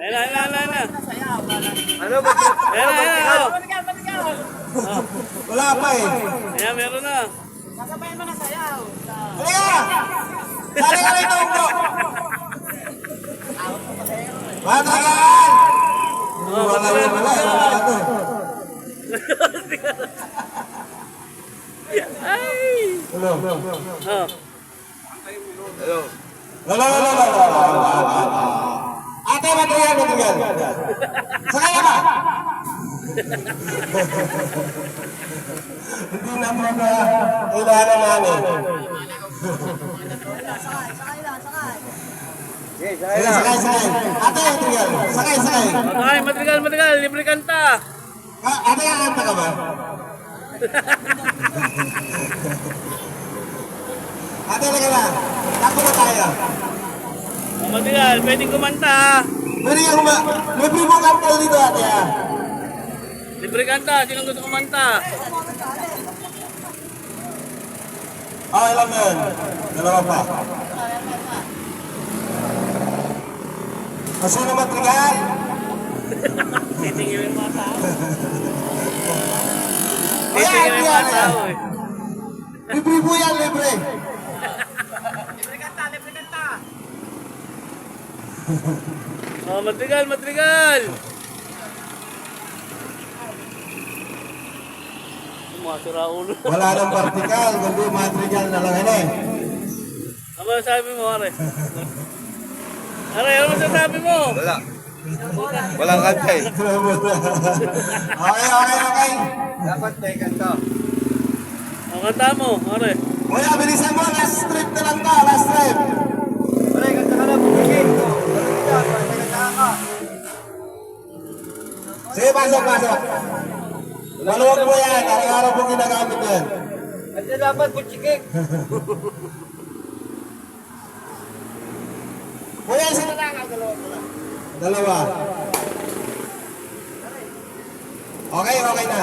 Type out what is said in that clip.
Ayan na, ayan na, ayan na. Ano ba? Ayan na, ayan na. Oh. Wala pa eh. Ayan, meron na. Sasabayan mo na sayaw. Halika! Sali ka rito, bro! Matagal! Wala ito. Ay! Hello. Oh. Hello. Ate, matagal. Sakay ka ba? Hindi naman na kailangan namin. Sakay. Ate, matagal. Sakay. Ay, matagal. Libre kanta. Ate, kakanta ka ba? Ate, halika na. Takbo na tayo. Oh, matagal, pwedeng kumanta. Pwede ka may primo kanta dito, ate. Libre kanta, sinong gusto kumanta? Ilan na yun? Dalawa pa. Sino matrigal? Titingin yung mga tao. Ayan, Titingin yung mga tao eh. Libre po yan, libre. Libre kanta. Oh, matagal. Masira ulo. Wala nang vertical, kundi matrigal na lang yan eh. Ano masasabi mo, Are? Are, ano masasabi mo? Wala. Walang kanta eh. Okay. Dapat may kanta. Ang kanta mo, Are. Kuya, bilisan mo, last trip na lang ka, last trip. Wala, kanta ka na. Bukit. Kanta ka. Sige, pasok. Maluwag mo yan, araw-araw po ginagamit yan. Kanta dapat butsikik. Kuya, sino na ka? Dalawa. Okay na.